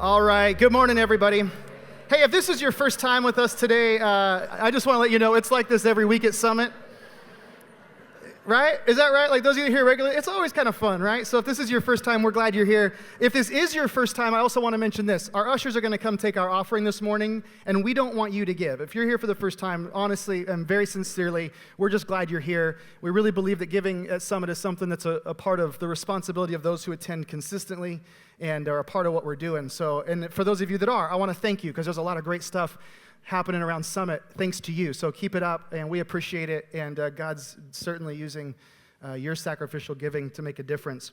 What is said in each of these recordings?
All right, good morning, everybody. Hey, if this is your first time with us today, I just want to let you know it's like this every week at Summit. Right? Is that right? Like those of you here regularly, it's always kind of fun, right? So if this is your first time, we're glad you're here. If this is your first time, I also want to mention this. Our ushers are going to come take our offering this morning, and we don't want you to give. If you're here for the first time, honestly and very sincerely, we're just glad you're here. We really believe that giving at Summit is something that's a part of the responsibility of those who attend consistently and are a part of what we're doing. So, and for those of you that are, I want to thank you because there's a lot of great stuff happening around Summit thanks to you. So keep it up, and we appreciate it, and God's certainly using your sacrificial giving to make a difference.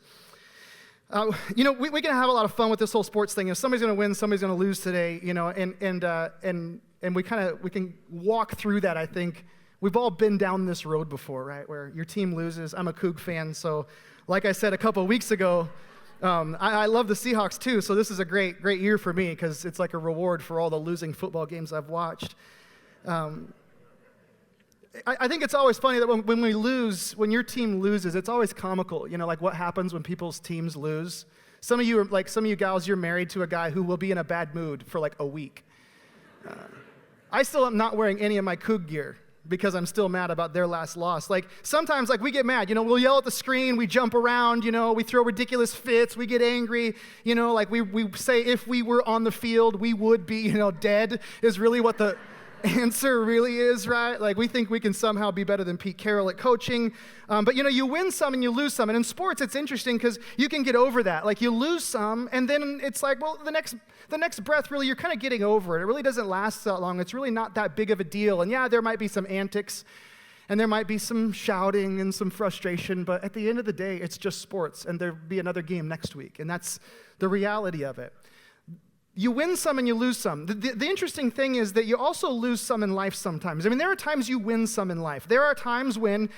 We can have a lot of fun with this whole sports thing. If somebody's going to win, somebody's going to lose today, and we can walk through that. I think we've all been down this road before, right, where your team loses. I'm a Coug fan, so like I said a couple of weeks ago, I love the Seahawks too, so this is a great year for me because it's like a reward for all the losing football games I've watched. I think it's always funny that when we lose, when your team loses, it's always comical, like what happens when people's teams lose. Some of you gals, you're married to a guy who will be in a bad mood for like a week. I still am not wearing any of my Coug gear because I'm still mad about their last loss. Like, sometimes, we get mad, we'll yell at the screen, we jump around, we throw ridiculous fits, we get angry, we say if we were on the field, we would be, dead, is really what the answer really is, right? Like, we think we can somehow be better than Pete Carroll at coaching, but you win some and you lose some, and in sports, it's interesting because you can get over that. Like, you lose some, and then it's like, well, the next breath, really, you're kind of getting over it. It really doesn't last that long. It's really not that big of a deal, and yeah, there might be some antics, and there might be some shouting and some frustration, but at the end of the day, it's just sports, and there'll be another game next week, and that's the reality of it. You win some and you lose some. The interesting thing is that you also lose some in life sometimes. I mean, there are times you win some in life. There are times when,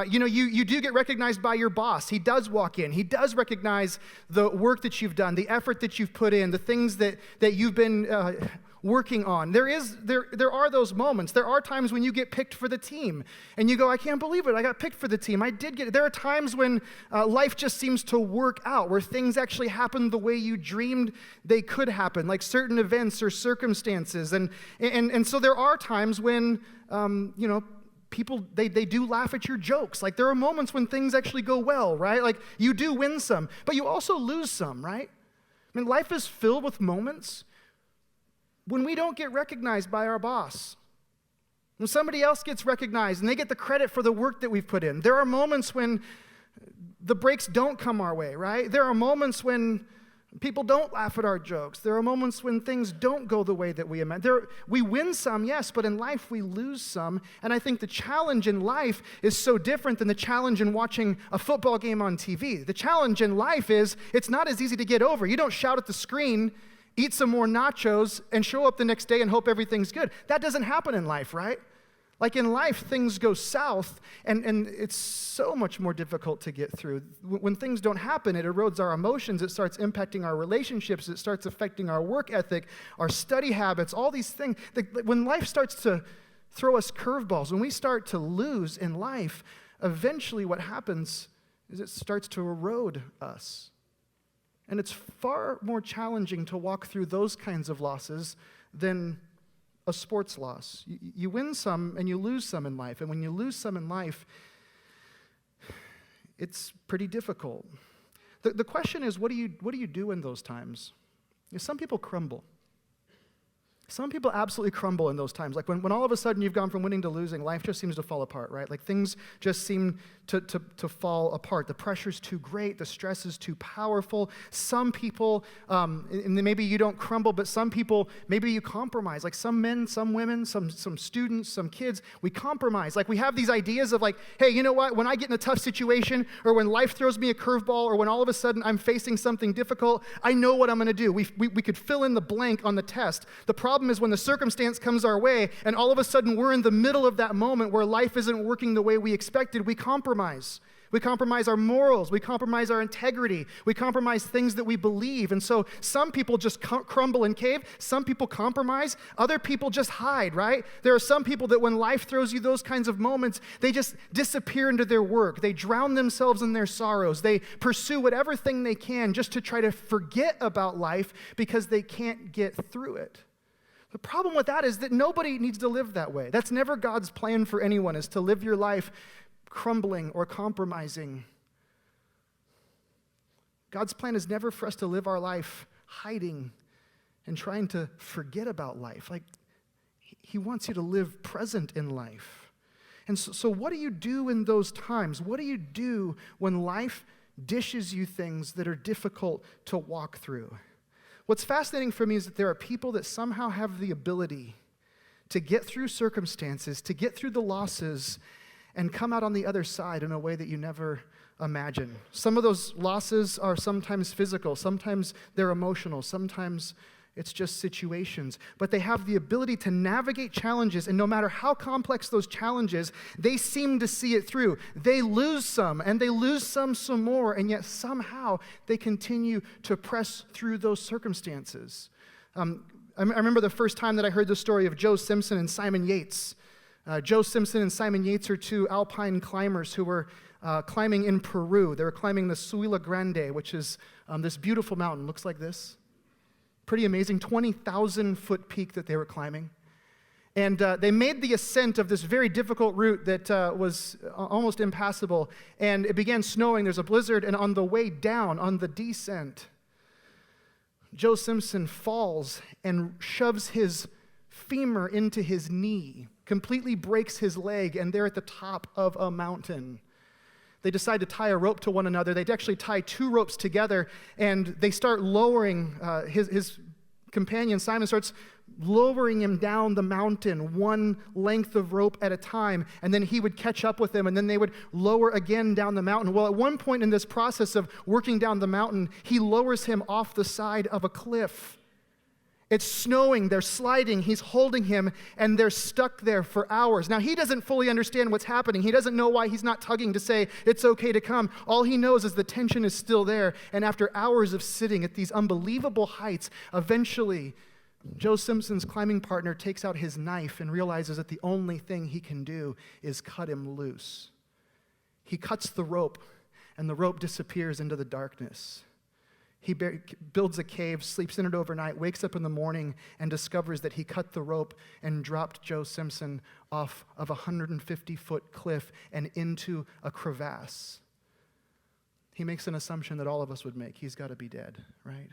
you do get recognized by your boss. He does walk in. He does recognize the work that you've done, the effort that you've put in, the things that you've been working on. There are those moments. There are times when you get picked for the team, and you go, I can't believe it. I got picked for the team. I did get it. There are times when life just seems to work out, where things actually happen the way you dreamed they could happen, like certain events or circumstances. And so there are times when, people, they do laugh at your jokes. Like, there are moments when things actually go well, right? Like, you do win some, but you also lose some, right? I mean, life is filled with moments when we don't get recognized by our boss, when somebody else gets recognized and they get the credit for the work that we've put in. There are moments when the breaks don't come our way, right? There are moments when people don't laugh at our jokes. There are moments when things don't go the way that we imagined. We win some, yes, but in life we lose some. And I think the challenge in life is so different than the challenge in watching a football game on TV. The challenge in life is it's not as easy to get over. You don't shout at the screen, eat some more nachos, and show up the next day and hope everything's good. That doesn't happen in life, right? Like, in life, things go south, and it's so much more difficult to get through. When things don't happen, it erodes our emotions, it starts impacting our relationships, it starts affecting our work ethic, our study habits, all these things. When life starts to throw us curveballs, when we start to lose in life, eventually what happens is it starts to erode us. And it's far more challenging to walk through those kinds of losses than a sports loss. You win some and you lose some in life. And when you lose some in life, it's pretty difficult. The question is, what do you do in those times? Some people crumble. Some people absolutely crumble in those times. Like when all of a sudden you've gone from winning to losing, life just seems to fall apart, right? Like things just seem to fall apart. The pressure's too great. The stress is too powerful. Some people, and maybe you don't crumble, but some people, maybe you compromise. Like some men, some women, some students, some kids, we compromise. Like we have these ideas of like, hey, you know what? When I get in a tough situation, or when life throws me a curveball, or when all of a sudden I'm facing something difficult, I know what I'm going to do. We could fill in the blank on the test. The problem is when the circumstance comes our way and all of a sudden we're in the middle of that moment where life isn't working the way we expected, we compromise. We compromise our morals. We compromise our integrity. We compromise things that we believe. And so some people just crumble and cave. Some people compromise. Other people just hide, right? There are some people that when life throws you those kinds of moments, they just disappear into their work. They drown themselves in their sorrows. They pursue whatever thing they can just to try to forget about life because they can't get through it. The problem with that is that nobody needs to live that way. That's never God's plan for anyone, is to live your life crumbling or compromising. God's plan is never for us to live our life hiding and trying to forget about life. Like, He wants you to live present in life. And so what do you do in those times? What do you do when life dishes you things that are difficult to walk through? What's fascinating for me is that there are people that somehow have the ability to get through circumstances, to get through the losses, and come out on the other side in a way that you never imagined. Some of those losses are sometimes physical, sometimes they're emotional, sometimes it's just situations. But they have the ability to navigate challenges, and no matter how complex those challenges, they seem to see it through. They lose some, and they lose some more, and yet somehow they continue to press through those circumstances. I remember the first time that I heard the story of Joe Simpson and Simon Yates. Joe Simpson and Simon Yates are two alpine climbers who were climbing in Peru. They were climbing the Suila Grande, which is this beautiful mountain. Looks like this. Pretty amazing, 20,000-foot peak that they were climbing. And they made the ascent of this very difficult route that was almost impassable. And it began snowing. There's a blizzard. And on the way down, on the descent, Joe Simpson falls and shoves his femur into his knee, completely breaks his leg, and they're at the top of a mountain. They decide to tie a rope to one another. They'd actually tie two ropes together, and they start lowering his companion. Simon starts lowering him down the mountain, one length of rope at a time, and then he would catch up with them, and then they would lower again down the mountain. Well, at one point in this process of working down the mountain, he lowers him off the side of a cliff. It's snowing, they're sliding, he's holding him, and they're stuck there for hours. Now, he doesn't fully understand what's happening. He doesn't know why he's not tugging to say, it's okay to come. All he knows is the tension is still there, and after hours of sitting at these unbelievable heights, eventually, Joe Simpson's climbing partner takes out his knife and realizes that the only thing he can do is cut him loose. He cuts the rope, and the rope disappears into the darkness. He builds a cave, sleeps in it overnight, wakes up in the morning, and discovers that he cut the rope and dropped Joe Simpson off of a 150-foot cliff and into a crevasse. He makes an assumption that all of us would make. He's got to be dead, right?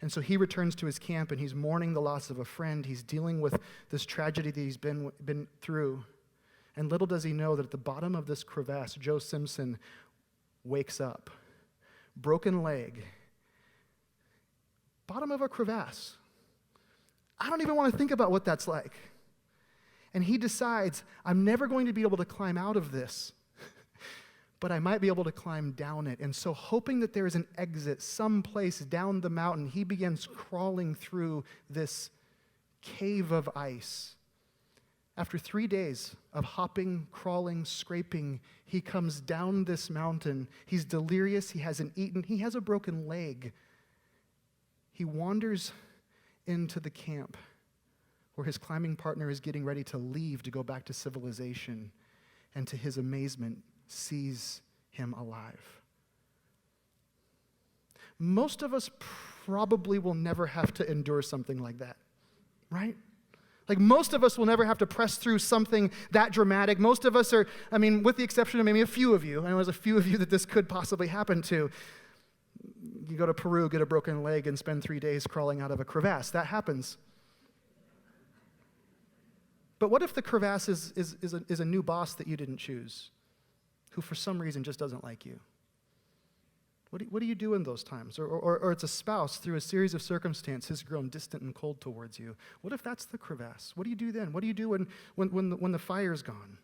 And so he returns to his camp, and he's mourning the loss of a friend. He's dealing with this tragedy that he's been through. And little does he know that at the bottom of this crevasse, Joe Simpson wakes up, broken leg, bottom of a crevasse. I don't even want to think about what that's like. And he decides, I'm never going to be able to climb out of this, but I might be able to climb down it. And so hoping that there is an exit someplace down the mountain, he begins crawling through this cave of ice. After 3 days of hopping, crawling, scraping, he comes down this mountain. He's delirious, he hasn't eaten, he has a broken leg. He wanders into the camp where his climbing partner is getting ready to leave to go back to civilization, and to his amazement, sees him alive. Most of us probably will never have to endure something like that, right? Like, most of us will never have to press through something that dramatic. Most of us are, with the exception of maybe a few of you, I know there's a few of you that this could possibly happen to. You go to Peru, get a broken leg, and spend 3 days crawling out of a crevasse. That happens. But what if the crevasse is a new boss that you didn't choose, who for some reason just doesn't like you? What do you do in those times? Or it's a spouse through a series of circumstances has grown distant and cold towards you. What if that's the crevasse? What do you do then? What do you do when the fire's gone?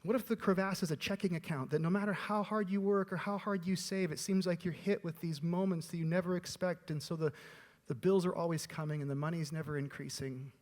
What if the crevasse is a checking account that no matter how hard you work or how hard you save, it seems like you're hit with these moments that you never expect, and so the bills are always coming and the money's never increasing?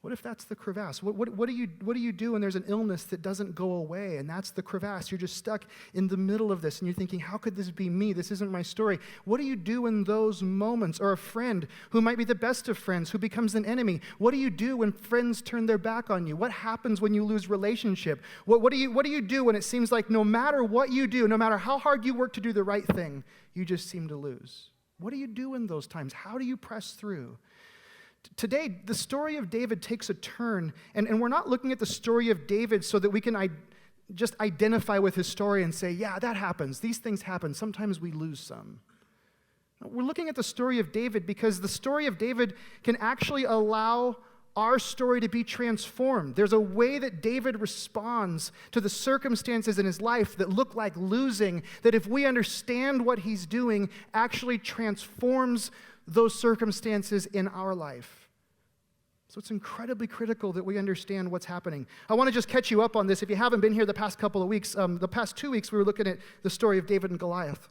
What if that's the crevasse? What do you do when there's an illness that doesn't go away, and that's the crevasse? You're just stuck in the middle of this, and you're thinking, how could this be me? This isn't my story. What do you do in those moments? Or a friend who might be the best of friends who becomes an enemy. What do you do when friends turn their back on you? What happens when you lose relationship? What do you do when it seems like no matter what you do, no matter how hard you work to do the right thing, you just seem to lose? What do you do in those times? How do you press through? Today, the story of David takes a turn, and we're not looking at the story of David so that we can just identify with his story and say, yeah, that happens. These things happen. Sometimes we lose some. We're looking at the story of David because the story of David can actually allow our story to be transformed. There's a way that David responds to the circumstances in his life that look like losing, that if we understand what he's doing, actually transforms those circumstances in our life. So it's incredibly critical that we understand what's happening. I want to just catch you up on this. If you haven't been here the past couple of weeks, the past 2 weeks we were looking at the story of David and Goliath.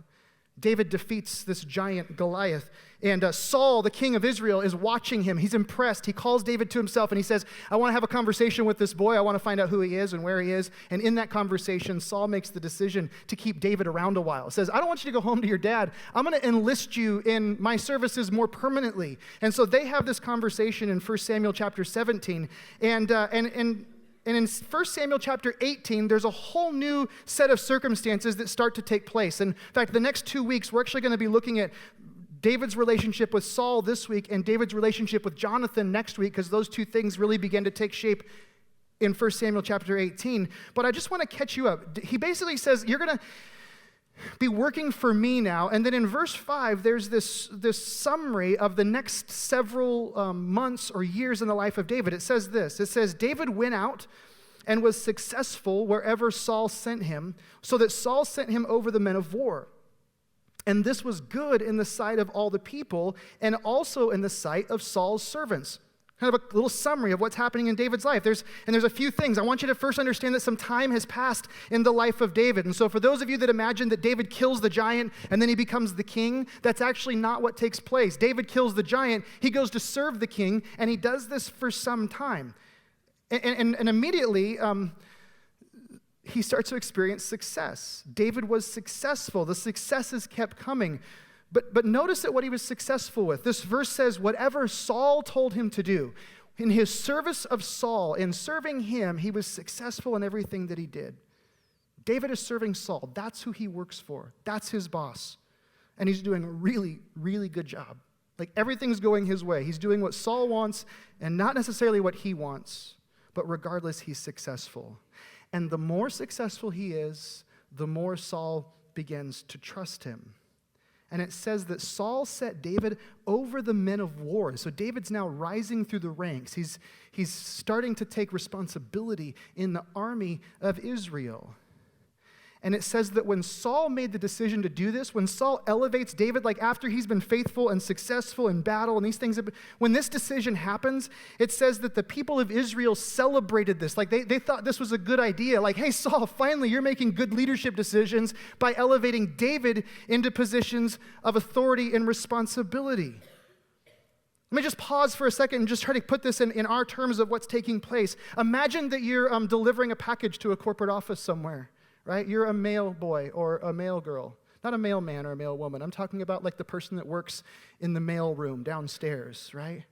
David defeats this giant Goliath, and Saul, the king of Israel, is watching him. He's impressed. He calls David to himself, and he says, I want to have a conversation with this boy. I want to find out who he is and where he is. And in that conversation, Saul makes the decision to keep David around a while. Says, I don't want you to go home to your dad. I'm going to enlist you in my services more permanently. And so they have this conversation in 1 Samuel chapter 17, and in 1 Samuel chapter 18, there's a whole new set of circumstances that start to take place. And in fact, the next 2 weeks, we're actually going to be looking at David's relationship with Saul this week and David's relationship with Jonathan next week, because those two things really begin to take shape in 1 Samuel chapter 18. But I just want to catch you up. He basically says, you're going to be working for me now. And then in verse 5, there's this summary of the next several months or years in the life of David. It says this. It says, David went out and was successful wherever Saul sent him, so that Saul sent him over the men of war. And this was good in the sight of all the people, and also in the sight of Saul's servants. Kind of a little summary of what's happening in David's life. There's a few things. I want you to first understand that some time has passed in the life of David. And so for those of you that imagine that David kills the giant and then he becomes the king, that's actually not what takes place. David kills the giant, he goes to serve the king, and he does this for some time. And immediately, he starts to experience success. David was successful. The successes kept coming. But notice at what he was successful with. This verse says, whatever Saul told him to do, in his service of Saul, in serving him, he was successful in everything that he did. David is serving Saul. That's who he works for. That's his boss. And he's doing a really, really good job. Like everything's going his way. He's doing what Saul wants and not necessarily what he wants. But regardless, he's successful. And the more successful he is, the more Saul begins to trust him. And it says that Saul set David over the men of war. So David's now rising through the ranks. He's starting to take responsibility in the army of Israel. And it says that when Saul made the decision to do this, when Saul elevates David, like after he's been faithful and successful in battle and these things, when this decision happens, it says that the people of Israel celebrated this. Like they thought this was a good idea. Like, hey, Saul, finally you're making good leadership decisions by elevating David into positions of authority and responsibility. Let me just pause for a second and just try to put this in our terms of what's taking place. Imagine that you're delivering a package to a corporate office somewhere. Right? You're a mail boy or a mail girl. Not a mailman or a mail woman. I'm talking about like the person that works in the mail room downstairs, right?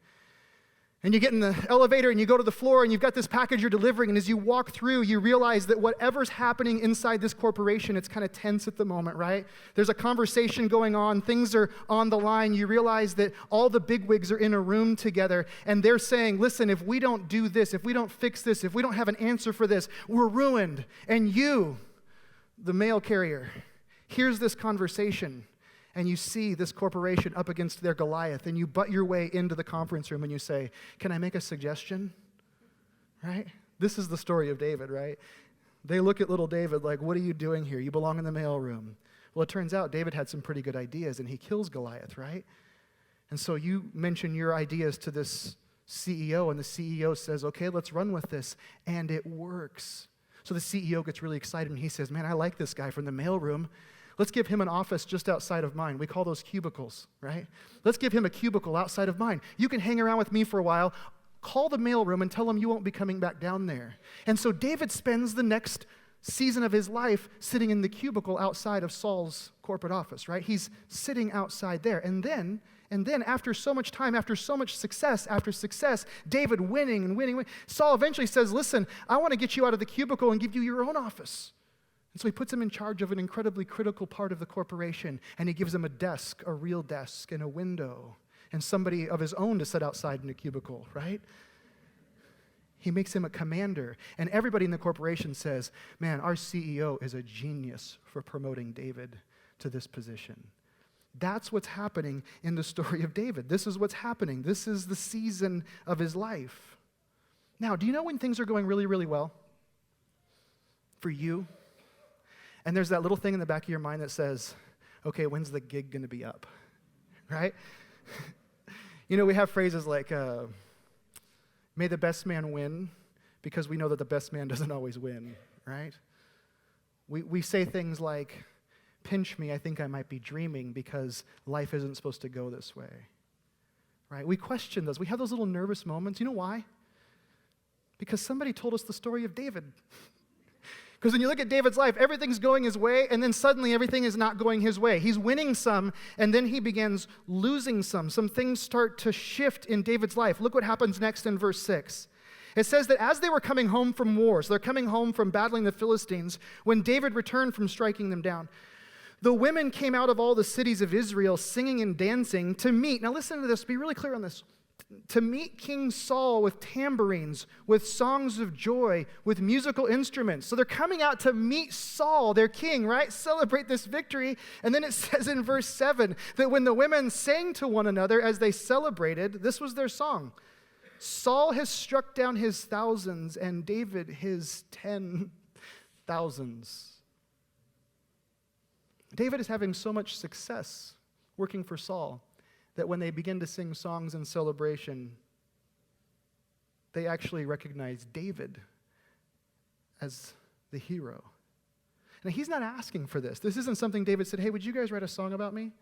And you get in the elevator and you go to the floor and you've got this package you're delivering, and as you walk through, you realize that whatever's happening inside this corporation, it's kind of tense at the moment, right? There's a conversation going on, things are on the line. You realize that all the bigwigs are in a room together, and they're saying, listen, if we don't do this, if we don't fix this, if we don't have an answer for this, we're ruined. And you, the mail carrier, hears this conversation, and you see this corporation up against their Goliath, and you butt your way into the conference room and you say, can I make a suggestion? Right? This is the story of David, right? They look at little David like, what are you doing here? You belong in the mail room. Well, it turns out David had some pretty good ideas, and he kills Goliath, right? And so you mention your ideas to this CEO, and the CEO says, okay, let's run with this, and it works. So the CEO gets really excited, and he says, man, I like this guy from the mailroom. Let's give him an office just outside of mine. We call those cubicles, right? Let's give him a cubicle outside of mine. You can hang around with me for a while. call the mailroom and tell them you won't be coming back down there. And so David spends the next season of his life sitting in the cubicle outside of Saul's corporate office, right? He's sitting outside there. And then after so much time, after so much success, David winning and winning, Saul eventually says, listen, I want to get you out of the cubicle and give you your own office. And so he puts him in charge of an incredibly critical part of the corporation, and he gives him a desk, a real desk, and a window, and somebody of his own to sit outside in a cubicle, right? He makes him a commander, and everybody in the corporation says, man, our CEO is a genius for promoting David to this position. That's what's happening in the story of David. This is what's happening. This is the season of his life. Now, do you know when things are going really, really well for you? And there's that little thing in the back of your mind that says, okay, when's the gig going to be up, right? You know, we have phrases like, may the best man win, because we know that the best man doesn't always win, right? We say things like, pinch me, I think I might be dreaming, because life isn't supposed to go this way, right? We question those. We have those little nervous moments. You know why? Because somebody told us the story of David. Because when you look at David's life, everything's going his way, and then suddenly everything is not going his way. He's winning some, and then he begins losing some. Some things start to shift in David's life. Look what happens next in verse 6. It says that as they were coming home from war, so they're coming home from battling the Philistines, when David returned from striking them down, the women came out of all the cities of Israel singing and dancing to meet. Now listen to this, be really clear on this. To meet King Saul with tambourines, with songs of joy, with musical instruments. So they're coming out to meet Saul, their king, right? Celebrate this victory. And then it says in verse 7 that when the women sang to one another as they celebrated, this was their song. Saul has struck down his thousands and David his 10,000s. David is having so much success working for Saul that when they begin to sing songs in celebration, they actually recognize David as the hero. Now, he's not asking for this. This isn't something David said, hey, would you guys write a song about me?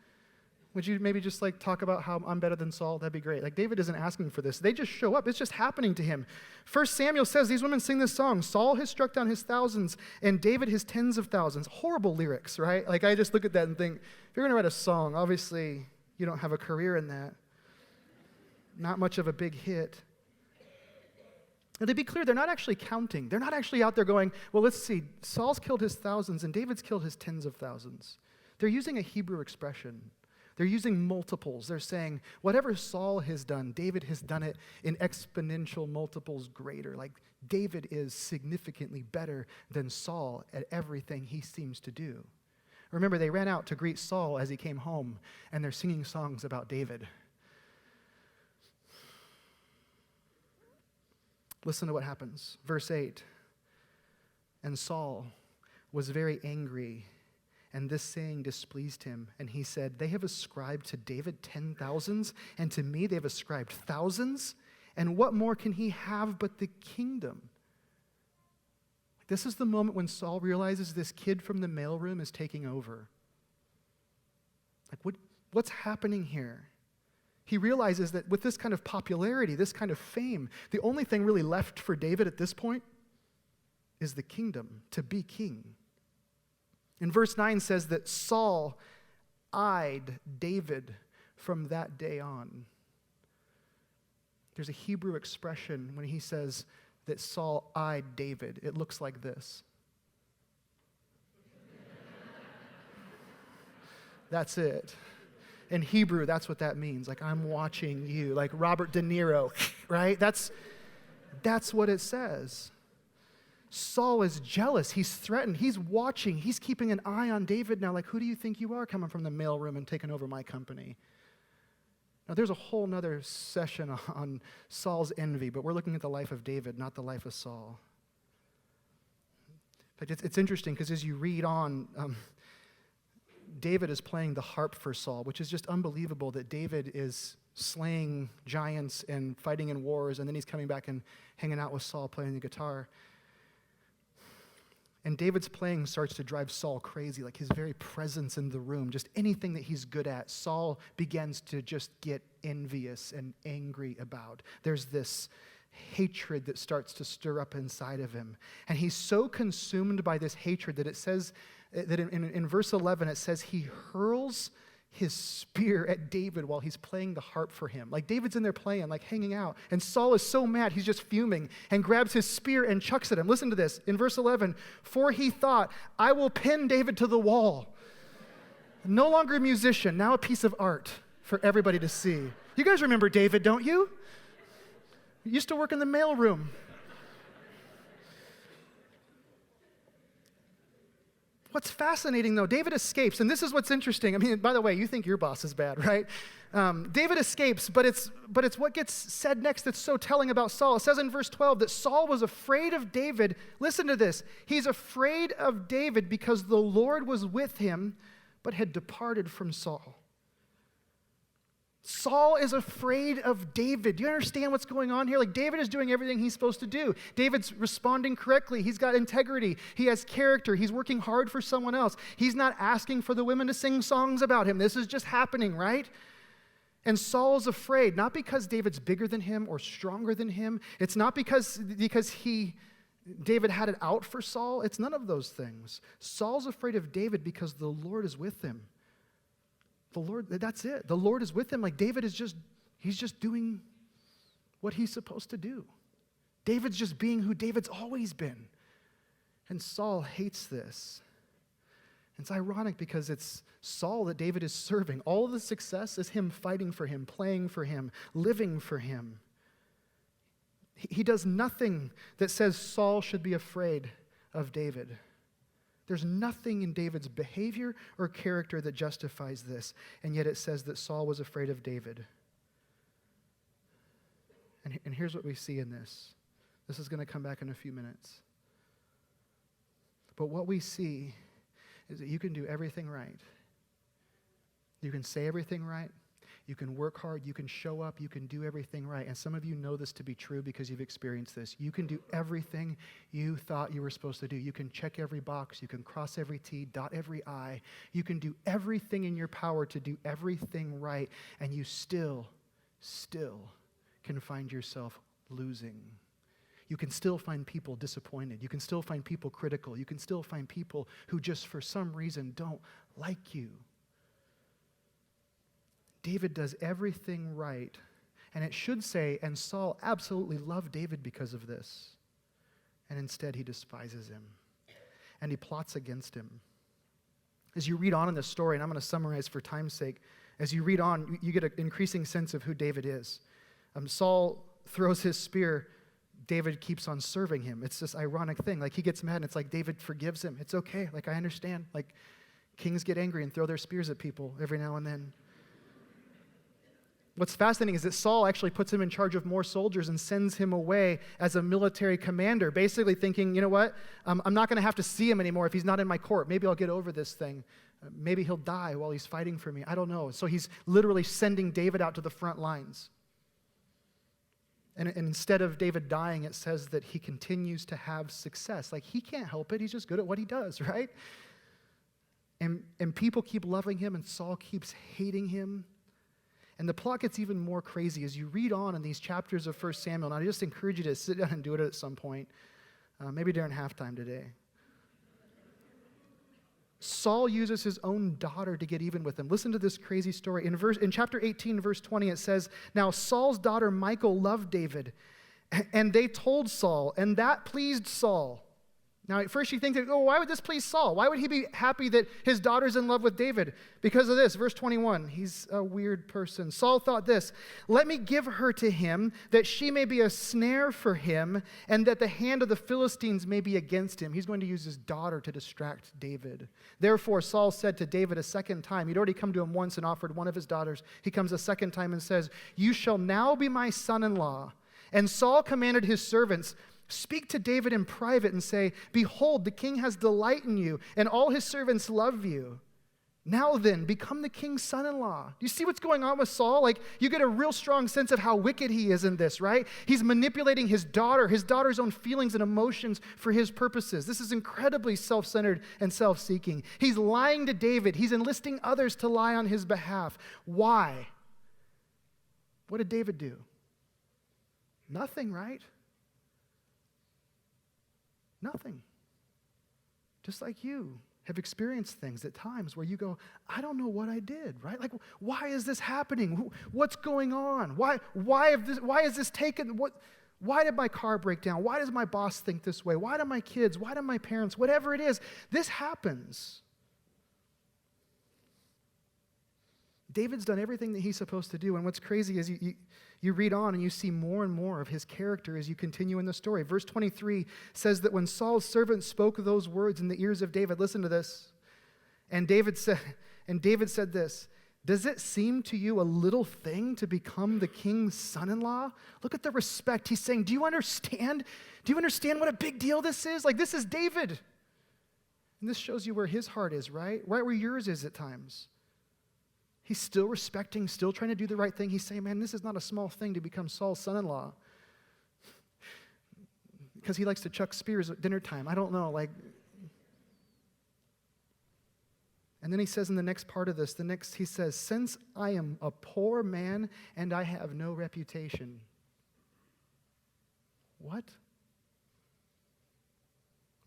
Would you maybe just talk about how I'm better than Saul? That'd be great. David isn't asking for this. They just show up. It's just happening to him. 1 Samuel says these women sing this song. Saul has struck down his thousands and David his tens of thousands. Horrible lyrics, right? I just look at that and think, if you're going to write a song, obviously you don't have a career in that. Not much of a big hit. And to be clear, they're not actually counting. They're not actually out there going, well, let's see, Saul's killed his thousands and David's killed his tens of thousands. They're using a Hebrew expression. They're using multiples. They're saying, whatever Saul has done, David has done it in exponential multiples greater. David is significantly better than Saul at everything he seems to do. Remember, they ran out to greet Saul as he came home, and they're singing songs about David. Listen to what happens. Verse 8. And Saul was very angry, and this saying displeased him. And he said, they have ascribed to David 10,000s, and to me they have ascribed thousands. And what more can he have but the kingdom? This is the moment when Saul realizes this kid from the mailroom is taking over. What's happening here? He realizes that with this kind of popularity, this kind of fame, the only thing really left for David at this point is the kingdom, to be king. And verse 9 says that Saul eyed David from that day on. There's a Hebrew expression when he says that Saul eyed David. It looks like this. That's it. In Hebrew, that's what that means. I'm watching you, like Robert De Niro, right? That's what it says. Saul is jealous. He's threatened. He's watching. He's keeping an eye on David now. Who do you think you are coming from the mailroom and taking over my company? Now, there's a whole nother session on Saul's envy, but we're looking at the life of David, not the life of Saul. But it's interesting because as you read on, David is playing the harp for Saul, which is just unbelievable that David is slaying giants and fighting in wars, and then he's coming back and hanging out with Saul playing the guitar. And David's playing starts to drive Saul crazy, his very presence in the room, just anything that he's good at, Saul begins to just get envious and angry about. There's this hatred that starts to stir up inside of him. And he's so consumed by this hatred that it says, that in verse 11, it says he hurls his spear at David while he's playing the harp for him. Like David's in there playing, like hanging out. And Saul is so mad, he's just fuming and grabs his spear and chucks at him. Listen to this. In verse 11, for he thought, I will pin David to the wall. No longer a musician, now a piece of art for everybody to see. You guys remember David, don't you? He used to work in the mailroom. What's fascinating, though, David escapes, and this is what's interesting. I mean, by the way, you think your boss is bad, right? David escapes, but it's what gets said next that's so telling about Saul. It says in verse 12 that Saul was afraid of David. Listen to this. He's afraid of David because the Lord was with him, but had departed from Saul. Saul is afraid of David. Do you understand what's going on here? Like, David is doing everything he's supposed to do. David's responding correctly. He's got integrity. He has character. He's working hard for someone else. He's not asking for the women to sing songs about him. This is just happening, right? And Saul is afraid, not because David's bigger than him or stronger than him. It's not because David had it out for Saul. It's none of those things. Saul's afraid of David because the Lord is with him. The Lord, that's it. The Lord is with him. Like David is he's just doing what he's supposed to do. David's just being who David's always been. And Saul hates this. It's ironic because it's Saul that David is serving. All of the success is him fighting for him, playing for him, living for him. He does nothing that says Saul should be afraid of David. There's nothing in David's behavior or character that justifies this, and yet it says that Saul was afraid of David. And here's what we see in this. This is going to come back in a few minutes. But what we see is that you can do everything right. You can say everything right. You can work hard, you can show up, you can do everything right. And some of you know this to be true because you've experienced this. You can do everything you thought you were supposed to do. You can check every box, you can cross every T, dot every I. You can do everything in your power to do everything right, and you still can find yourself losing. You can still find people disappointed. You can still find people critical. You can still find people who just for some reason don't like you. David does everything right, and it should say, and Saul absolutely loved David because of this. And instead, he despises him, and he plots against him. As you read on in this story, and I'm going to summarize for time's sake, as you read on, you get an increasing sense of who David is. Saul throws his spear. David keeps on serving him. It's this ironic thing. Like, he gets mad, and it's like David forgives him. It's okay. Like, I understand. Like, kings get angry and throw their spears at people every now and then. What's fascinating is that Saul actually puts him in charge of more soldiers and sends him away as a military commander, basically thinking, you know what, I'm not going to have to see him anymore if he's not in my court. Maybe I'll get over this thing. Maybe he'll die while he's fighting for me. I don't know. So he's literally sending David out to the front lines. And instead of David dying, it says that he continues to have success. Like, he can't help it. He's just good at what he does, right? And people keep loving him, and Saul keeps hating him. And the plot gets even more crazy as you read on in these chapters of 1 Samuel. And I just encourage you to sit down and do it at some point, maybe during halftime today. Saul uses his own daughter to get even with him. Listen to this crazy story. In chapter 18, verse 20, it says, "Now Saul's daughter Michal loved David, and they told Saul, and that pleased Saul." Now, at first you think, why would this please Saul? Why would he be happy that his daughter's in love with David? Because of this, verse 21, he's a weird person. Saul thought this, "Let me give her to him, that she may be a snare for him, and that the hand of the Philistines may be against him." He's going to use his daughter to distract David. Therefore, Saul said to David a second time, he'd already come to him once and offered one of his daughters. He comes a second time and says, "You shall now be my son-in-law." And Saul commanded his servants, "Speak to David in private and say, 'Behold, the king has delight in you, and all his servants love you. Now then, become the king's son-in-law.'" Do you see what's going on with Saul? Like, you get a real strong sense of how wicked he is in this, right? He's manipulating his daughter's own feelings and emotions for his purposes. This is incredibly self-centered and self-seeking. He's lying to David. He's enlisting others to lie on his behalf. Why? What did David do? Nothing, right? Nothing. Just like you have experienced things at times where you go, I don't know what I did, right? Like, why is this happening? What's going on? Why is this taken? Why did my car break down? Why does my boss think this way? Why do my kids? Why do my parents? Whatever it is, this happens. David's done everything that he's supposed to do, and what's crazy is you read on and you see more and more of his character as you continue in the story. Verse 23 says that when Saul's servant spoke those words in the ears of David, listen to this, and David said this, does it seem to you a little thing to become the king's son-in-law? Look at the respect. He's saying, do you understand? Do you understand what a big deal this is? Like, this is David. And this shows you where his heart is, right? Right where yours is at times. He's still respecting, still trying to do the right thing. He's saying, man, this is not a small thing to become Saul's son-in-law. Because he likes to chuck spears at dinner time. I don't know, like. And then he says in the next part of this, he says, since I am a poor man and I have no reputation. What?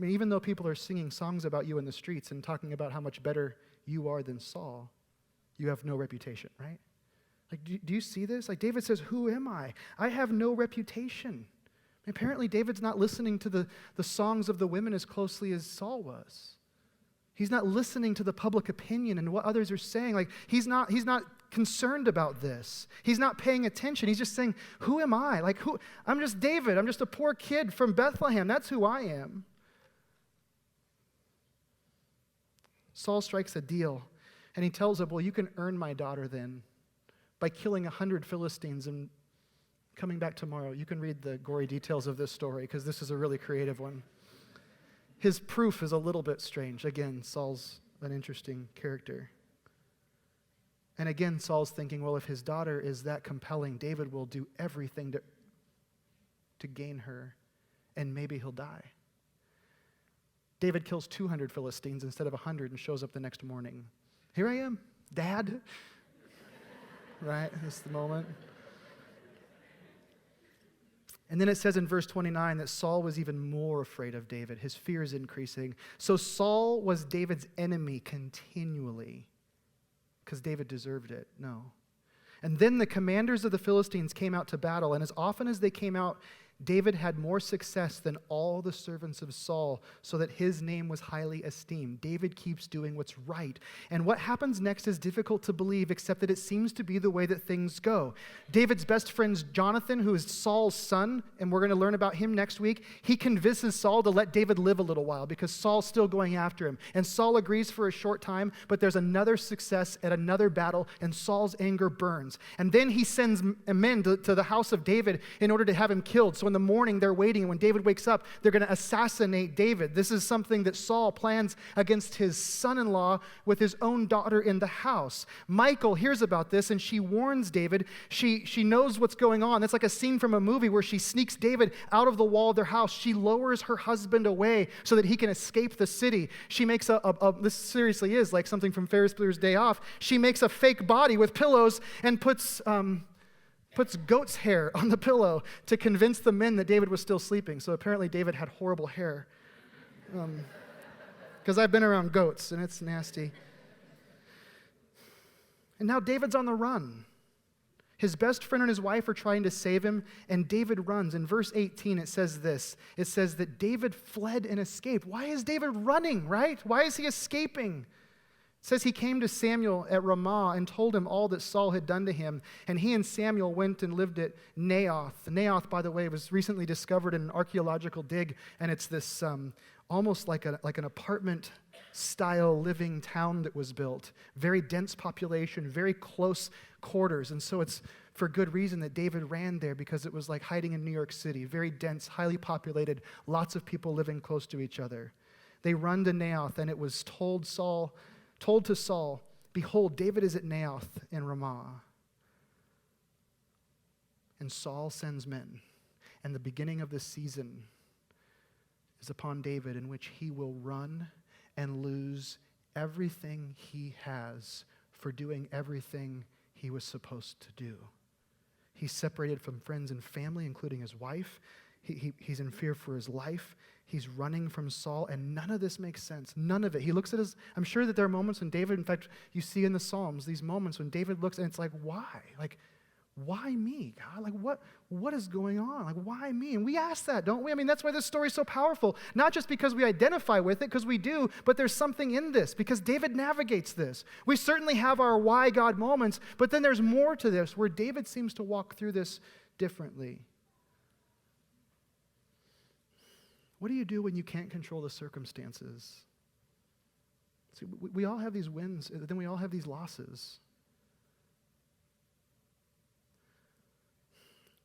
I mean, even though people are singing songs about you in the streets and talking about how much better you are than Saul, you have no reputation, right? Like, do you see this? Like, David says, who am I? I have no reputation. Apparently, David's not listening to the songs of the women as closely as Saul was. He's not listening to the public opinion and what others are saying. Like, he's not concerned about this. He's not paying attention. He's just saying, who am I? Like, I'm just David. I'm just a poor kid from Bethlehem. That's who I am. Saul strikes a deal. And he tells him, well, you can earn my daughter then by killing 100 Philistines and coming back tomorrow. You can read the gory details of this story because this is a really creative one. His proof is a little bit strange. Again, Saul's an interesting character. And again, Saul's thinking, well, if his daughter is that compelling, David will do everything to gain her, and maybe he'll die. David kills 200 Philistines instead of 100 and shows up the next morning. Here I am, Dad. Right? This is the moment. And then it says in verse 29 that Saul was even more afraid of David. His fear is increasing. So Saul was David's enemy continually because David deserved it. No. And then the commanders of the Philistines came out to battle, and as often as they came out, David had more success than all the servants of Saul, so that his name was highly esteemed. David keeps doing what's right. And what happens next is difficult to believe, except that it seems to be the way that things go. David's best friend, Jonathan, who is Saul's son, and we're going to learn about him next week, he convinces Saul to let David live a little while because Saul's still going after him. And Saul agrees for a short time, but there's another success at another battle, and Saul's anger burns. And then he sends men to the house of David in order to have him killed. So in the morning, they're waiting. When David wakes up, they're going to assassinate David. This is something that Saul plans against his son-in-law with his own daughter in the house. Michal hears about this, and she warns David. She knows what's going on. That's like a scene from a movie where she sneaks David out of the wall of their house. She lowers her husband away so that he can escape the city. She makes this seriously is like something from Ferris Bueller's Day Off. She makes a fake body with pillows and puts goat's hair on the pillow to convince the men that David was still sleeping. So apparently David had horrible hair. Because I've been around goats, and it's nasty. And now David's on the run. His best friend and his wife are trying to save him, and David runs. In verse 18, it says this. It says that David fled and escaped. Why is David running, right? Why is he escaping? It says he came to Samuel at Ramah and told him all that Saul had done to him. And he and Samuel went and lived at Naioth. Naioth, by the way, was recently discovered in an archaeological dig, and it's this almost like an apartment-style living town that was built. Very dense population, very close quarters. And so it's for good reason that David ran there, because it was like hiding in New York City. Very dense, highly populated, lots of people living close to each other. They run to Naioth, and it was told to Saul, behold, David is at Naioth in Ramah. And Saul sends men. And the beginning of this season is upon David, in which he will run and lose everything he has for doing everything he was supposed to do. He's separated from friends and family, including his wife. He's in fear for his life. He's running from Saul, and none of this makes sense. None of it. He looks at his, I'm sure that there are moments when David, in fact, you see in the Psalms, these moments when David looks and it's like, why? Like, why me, God? Like, what is going on? Like, why me? And we ask that, don't we? I mean, that's why this story is so powerful. Not just because we identify with it, because we do, but there's something in this, because David navigates this. We certainly have our why God moments, but then there's more to this, where David seems to walk through this differently. What do you do when you can't control the circumstances? See, we all have these wins, and then we all have these losses.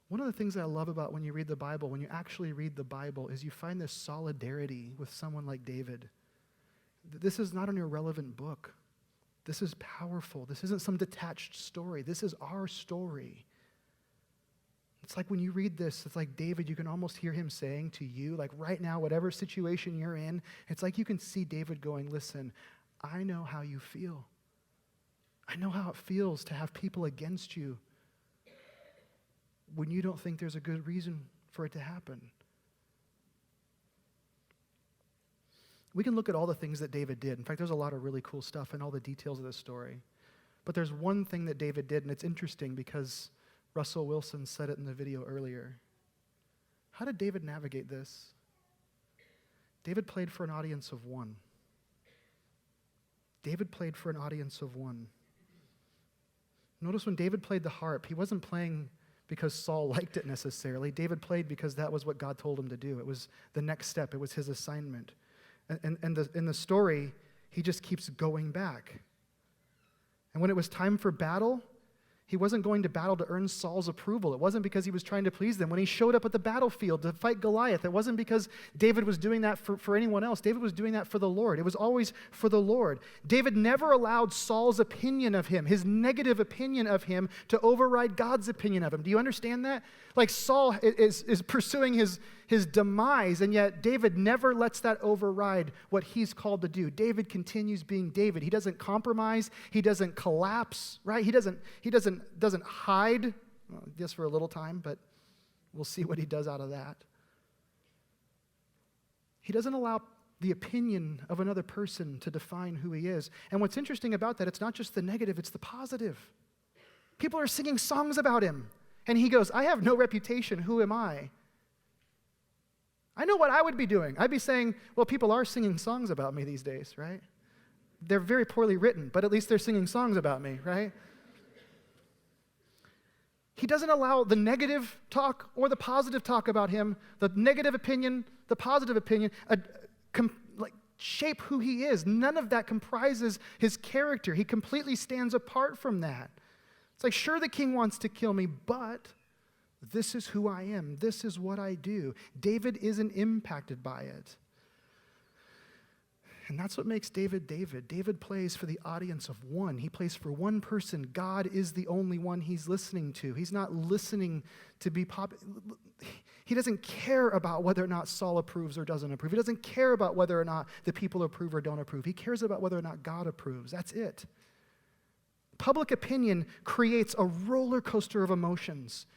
One of the things that I love about when you read the Bible, when you actually read the Bible, is you find this solidarity with someone like David. This is not an irrelevant book. This is powerful. This isn't some detached story. This is our story. It's like when you read this, it's like David, you can almost hear him saying to you, like right now, whatever situation you're in, it's like you can see David going, listen, I know how you feel. I know how it feels to have people against you when you don't think there's a good reason for it to happen. We can look at all the things that David did. In fact, there's a lot of really cool stuff in all the details of this story. But there's one thing that David did, and it's interesting because Russell Wilson said it in the video earlier. How did David navigate this? David played for an audience of one. David played for an audience of one. Notice when David played the harp, he wasn't playing because Saul liked it necessarily. David played because that was what God told him to do. It was the next step. It was his assignment. And in the story, he just keeps going back. And when it was time for battle, he wasn't going to battle to earn Saul's approval. It wasn't because he was trying to please them. When he showed up at the battlefield to fight Goliath, it wasn't because David was doing that for anyone else. David was doing that for the Lord. It was always for the Lord. David never allowed Saul's opinion of him, his negative opinion of him, to override God's opinion of him. Do you understand that? Like Saul is pursuing his demise, and yet David never lets that override what he's called to do. David continues being David. He doesn't compromise. He doesn't collapse, right? He doesn't hide, well, just for a little time, but we'll see what he does out of that. He doesn't allow the opinion of another person to define who he is. And what's interesting about that, it's not just the negative, it's the positive. People are singing songs about him. And he goes, I have no reputation. Who am I? I know what I would be doing. I'd be saying, well, people are singing songs about me these days, right? They're very poorly written, but at least they're singing songs about me, right? He doesn't allow the negative talk or the positive talk about him, the negative opinion, the positive opinion, shape who he is. None of that comprises his character. He completely stands apart from that. It's like, sure, the king wants to kill me, but this is who I am. This is what I do. David isn't impacted by it. And that's what makes David David. David plays for the audience of one. He plays for one person. God is the only one he's listening to. He's not listening to be He doesn't care about whether or not Saul approves or doesn't approve. He doesn't care about whether or not the people approve or don't approve. He cares about whether or not God approves. That's it. Public opinion creates a roller coaster of emotions.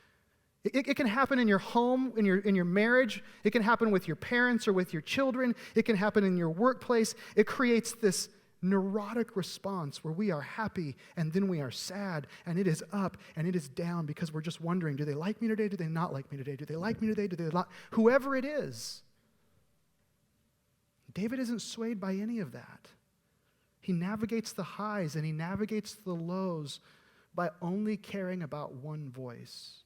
It can happen in your home, in your marriage. It can happen with your parents or with your children. It can happen in your workplace. It creates this neurotic response where we are happy and then we are sad, and it is up and it is down because we're just wondering, do they like me today? Do they not like me today? Do they like me today? Do they not? Whoever it is. David isn't swayed by any of that. He navigates the highs and he navigates the lows by only caring about one voice.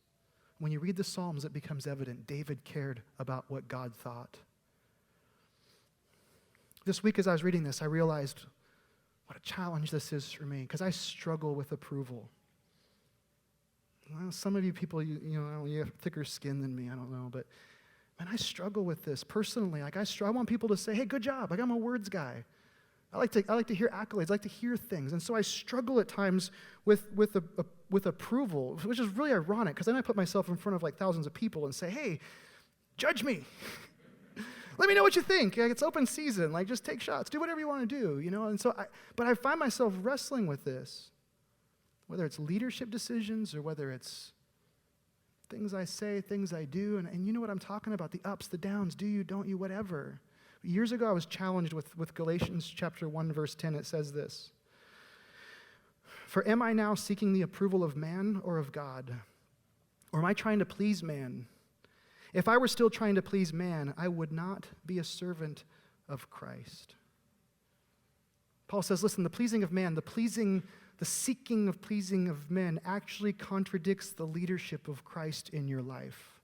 When you read the Psalms, it becomes evident David cared about what God thought. This week as I was reading this, I realized what a challenge this is for me, because I struggle with approval. Well, some of you people, you have thicker skin than me, I don't know, but man, I struggle with this personally. Like I want people to say, hey, good job. Like I'm a words guy. I like to hear accolades. I like to hear things. And so I struggle at times with approval, which is really ironic, because then I put myself in front of like thousands of people and say, hey, judge me. Let me know what you think. Like, it's open season. Like, just take shots. Do whatever you want to do, And so but I find myself wrestling with this, whether it's leadership decisions or whether it's things I say, things I do, and you know what I'm talking about, the ups, the downs, do you, don't you, whatever. Years ago, I was challenged with Galatians chapter 1, verse 10. It says this, "For am I now seeking the approval of man or of God? Or am I trying to please man? If I were still trying to please man, I would not be a servant of Christ." Paul says, listen, the pleasing of man, the seeking of pleasing of men actually contradicts the leadership of Christ in your life.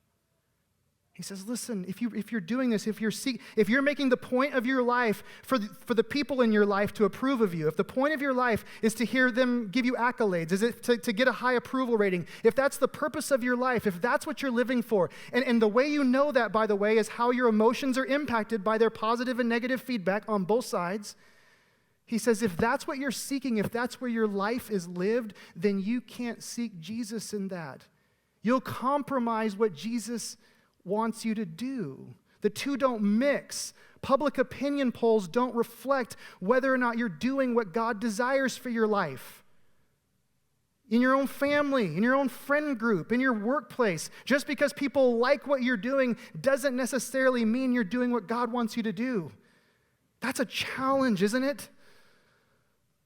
He says, listen, if you're doing this, if you're making the point of your life for the people in your life to approve of you, if the point of your life is to hear them give you accolades, is it to get a high approval rating, if that's the purpose of your life, if that's what you're living for, and the way you know that, by the way, is how your emotions are impacted by their positive and negative feedback on both sides. He says, if that's what you're seeking, if that's where your life is lived, then you can't seek Jesus in that. You'll compromise what Jesus wants you to do. The two don't mix. Public opinion polls don't reflect whether or not you're doing what God desires for your life. In your own family, in your own friend group, in your workplace, just because people like what you're doing doesn't necessarily mean you're doing what God wants you to do. That's a challenge, isn't it?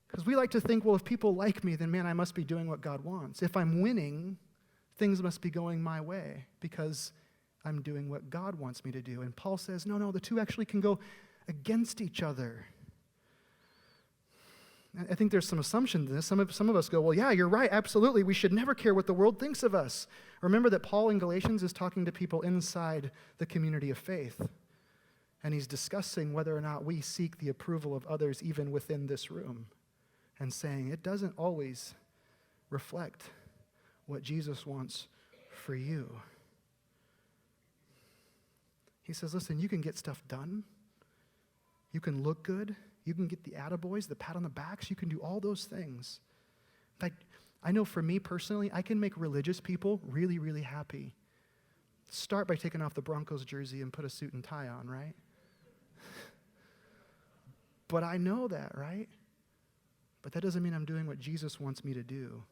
Because we like to think, well, if people like me, then man, I must be doing what God wants. If I'm winning, things must be going my way because I'm doing what God wants me to do. And Paul says, no, the two actually can go against each other. I think there's some assumption in this. Some of us go, well, yeah, you're right, absolutely. We should never care what the world thinks of us. Remember that Paul in Galatians is talking to people inside the community of faith. And he's discussing whether or not we seek the approval of others even within this room. And saying it doesn't always reflect what Jesus wants for you. He says, listen, you can get stuff done. You can look good. You can get the attaboys, the pat on the backs. You can do all those things. In fact, I know for me personally, I can make religious people really, really happy. Start by taking off the Broncos jersey and put a suit and tie on, right? But I know that, right? But that doesn't mean I'm doing what Jesus wants me to do.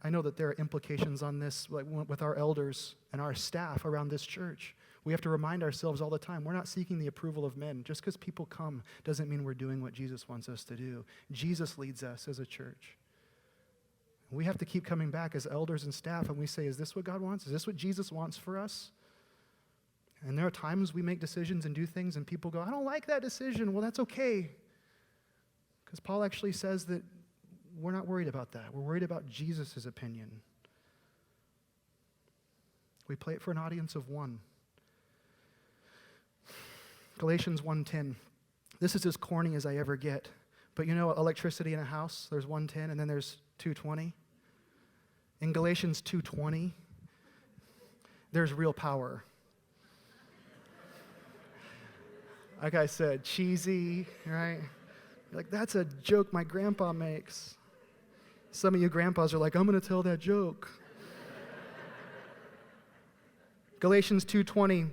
I know that there are implications on this, like with our elders and our staff around this church. We have to remind ourselves all the time, we're not seeking the approval of men. Just because people come doesn't mean we're doing what Jesus wants us to do. Jesus leads us as a church. We have to keep coming back as elders and staff, and we say, is this what God wants? Is this what Jesus wants for us? And there are times we make decisions and do things, and people go, I don't like that decision. Well, that's okay. Because Paul actually says that we're not worried about that. We're worried about Jesus' opinion. We play it for an audience of one. Galatians 1:10. This is as corny as I ever get. But you know, electricity in a house, there's 110 and then there's 220. In Galatians 2:20, there's real power. Like I said, cheesy, right? Like, that's a joke my grandpa makes. Some of you grandpas are like, I'm going to tell that joke. Galatians 2:20,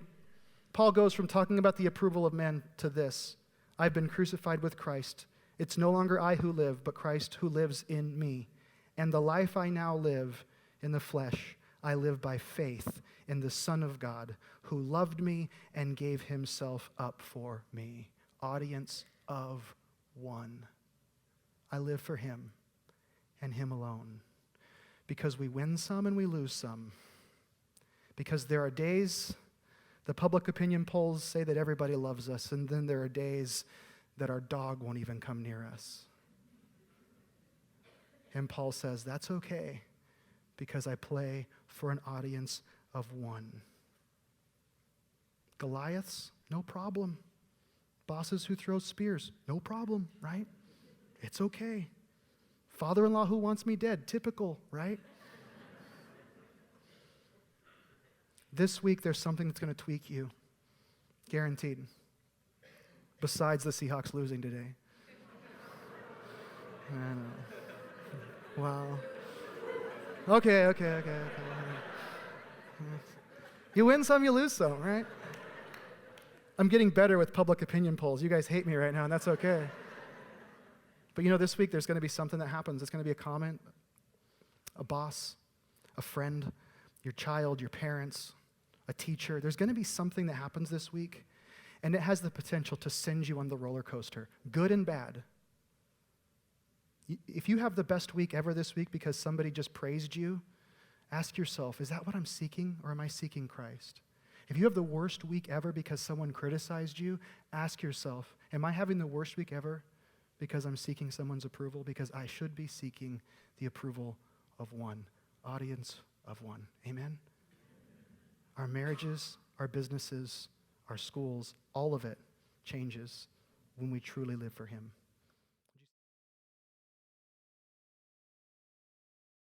Paul goes from talking about the approval of men to this. I've been crucified with Christ. It's no longer I who live, but Christ who lives in me. And the life I now live in the flesh, I live by faith in the Son of God, who loved me and gave himself up for me. Audience of one. I live for him and him alone. Because we win some and we lose some. Because there are days, the public opinion polls say that everybody loves us, and then there are days that our dog won't even come near us. And Paul says, that's okay, because I play for an audience of one. Goliaths, no problem. Bosses who throw spears, no problem, right? It's okay. Father-in-law who wants me dead, typical, right? This week, there's something that's going to tweak you. Guaranteed. Besides the Seahawks losing today. I know. Wow. Okay. You win some, you lose some, right? I'm getting better with public opinion polls. You guys hate me right now, and that's okay. But you know, this week there's going to be something that happens. It's going to be a comment, a boss, a friend, your child, your parents, a teacher. There's going to be something that happens this week, and it has the potential to send you on the roller coaster, good and bad. If you have the best week ever this week because somebody just praised you, ask yourself, is that what I'm seeking, or am I seeking Christ? If you have the worst week ever because someone criticized you, ask yourself, am I having the worst week ever because I'm seeking someone's approval? Because I should be seeking the approval of one, audience of one. Amen? Our marriages, our businesses, our schools, all of it changes when we truly live for Him.